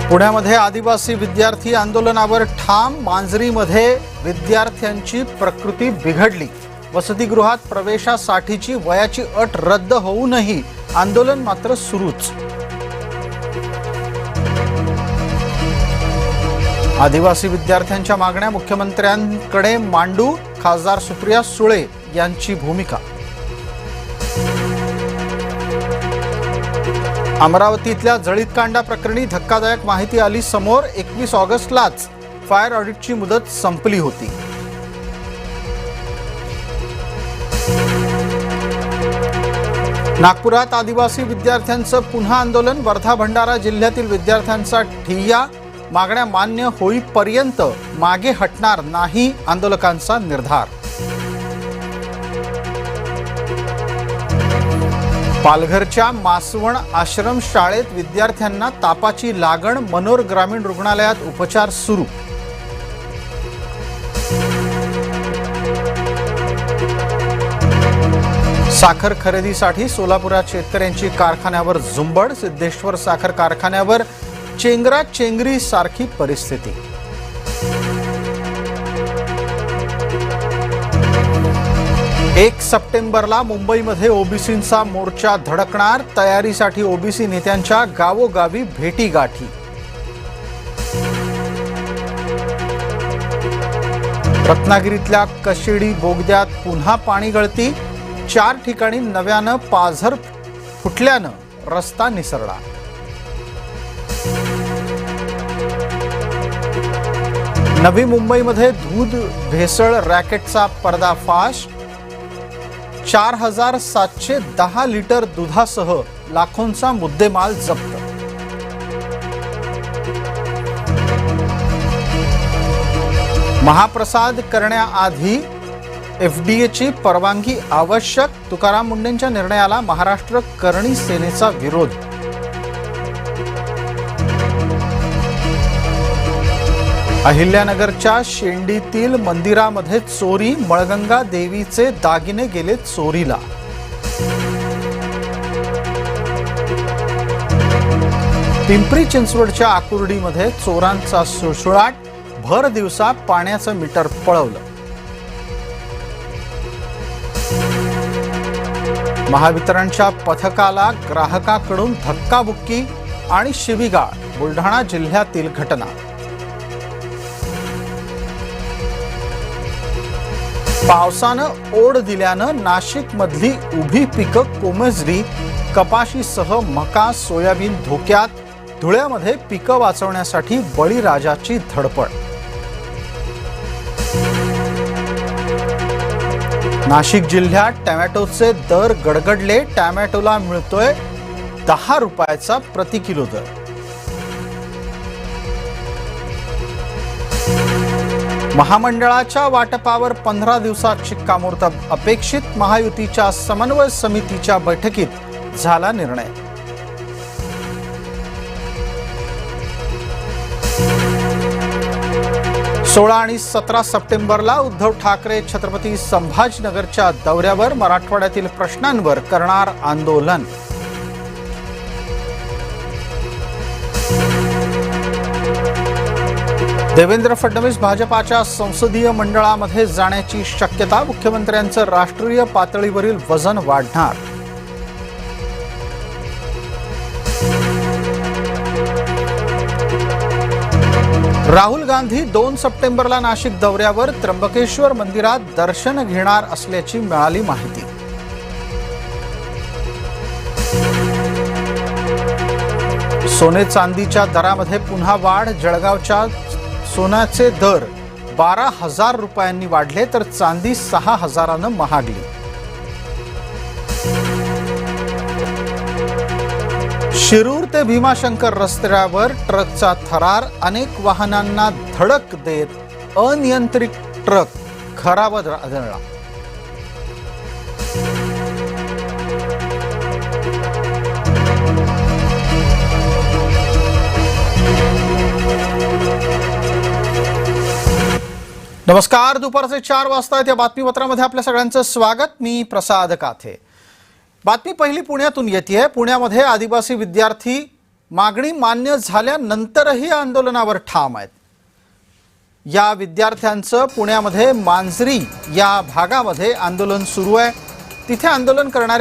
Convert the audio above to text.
पुण्यामध्ये आदिवासी विद्यार्थी आंदोलनावर ठाम। मांजरीमध्ये विद्यार्थ्यांची प्रकृती बिघडली। वसतिगृहात प्रवेशासाठीची वयाची अट रद्द होऊनही आंदोलन मात्र सुरूच। आदिवासी विद्यार्थ्यांच्या मागण्या मुख्यमंत्र्यांकडे मांडू, खासदार सुप्रिया सुळे यांची भूमिका। अमरावतीतल्या जळीतकांडा प्रकरणी धक्कादायक माहिती आली समोर। 21 ऑगस्टलाच फायर ऑडिटची मुदत संपली होती। नागपुरात आदिवासी विद्यार्थ्यांचं पुन्हा आंदोलन। वर्धा भंडारा जिल्ह्यातील विद्यार्थ्यांचा ठिय्या। मागण्या मान्य होईपर्यंत मागे हटणार नाही, आंदोलकांचा निर्धार। पालघरच्या मासवण आश्रम शाळेत विद्यार्थ्यांना तापाची लागण। मनोर ग्रामीण रुग्णालयात उपचार सुरू। साखर खरेदीसाठी सोलापुरात शेतकऱ्यांची कारखान्यावर झुंबड। सिद्धेश्वर साखर कारखान्यावर चेंगराचेंगरी सारखी परिस्थिती। 1 सप्टेंबरला मुंबईमध्ये ओबीसींचा मोर्चा धडकणार। तयारीसाठी ओबीसी नेत्यांच्या गावोगावी भेटीगाठी। रत्नागिरीतल्या कशेडी बोगद्यात पुन्हा पाणी गळती। 4 ठिकाणी नव्यानं पाझर फुटल्यानं रस्ता निसरला। नवी मुंबईमध्ये दूध भेसळ रॅकेटचा पर्दाफाश। 4710 लिटर दुधासह लाखोंचा मुद्देमाल जप्त। महाप्रसाद करण्याआधी एफडीएची परवानगी आवश्यक। तुकाराम मुंडेंच्या निर्णयाला महाराष्ट्र करणी सेनेचा विरोध। अहिल्यानगरच्या शेंडीतील मंदिरामध्ये चोरी। मळगंगा देवीचे दागिने गेले चोरीला। पिंपरी चिंचवडच्या आकुर्डीमध्ये चोरांचा सुळसुळाट। भर दिवसा पाण्याचं मीटर पळवलं। महावितरणच्या पथकाला ग्राहकाकडून धक्काबुक्की आणि शिवीगाळ। बुलढाणा जिल्ह्यातील घटना। पावसानं ओढ दिल्यानं नाशिकमधली उभी पिकं कोमेजली। कपाशीसह मका, सोयाबीन धोक्यात। धुळ्यामध्ये पिकं वाचवण्यासाठी बळीराजाची धडपड। नाशिक जिल्ह्यात टोमॅटोचे दर गडगडले। टोमॅटोला मिळतोय 10 रुपयाचा प्रति किलो दर। महामंडळाच्या वाटपावर 15 दिवसात शिक्कामोर्तब अपेक्षित। महायुतीच्या समन्वय समितीच्या बैठकीत झाला निर्णय। सोळा आणि 17 सप्टेंबरला उद्धव ठाकरे छत्रपती संभाजीनगरच्या दौऱ्यावर। मराठवाड्यातील प्रश्नांवर करणार आंदोलन। देवेंद्र फडणवीस भाजपाच्या संसदीय मंडळामध्ये जाण्याची शक्यता। मुख्यमंत्र्यांचं राष्ट्रीय पातळीवरील वजन वाढणार। राहुल गांधी 2 सप्टेंबरला नाशिक दौऱ्यावर। त्र्यंबकेश्वर मंदिरात दर्शन घेणार असल्याची मिळाली माहिती। सोने चांदीच्या दरामध्ये पुन्हा वाढ। जळगावच्या सोन्याचे दर 12,000 रुपयांनी वाढले तर चांदी 6,000नं महागली। शिरूर ते भीमाशंकर रस्त्यावर ट्रकचा थरार। अनेक वाहनांना धडक देत अनियंत्रित ट्रक खराबत आदळला। नमस्कार, दुपारचे 4 वाजता या बातमीपत्रामध्ये आपल्या सगळ्यांचं स्वागत। मी प्रसाद काथे। बातमी पहिली पुण्यातून येते। पुण्यामध्ये आदिवासी विद्यार्थी मागणी मान्य झाल्यानंतरही आंदोलनावर ठाम आहेत। या विद्यार्थ्यांचं पुण्यामध्ये मांजरी या भागामध्ये आंदोलन सुरू आहे। तिथे आंदोलन करणाऱ्या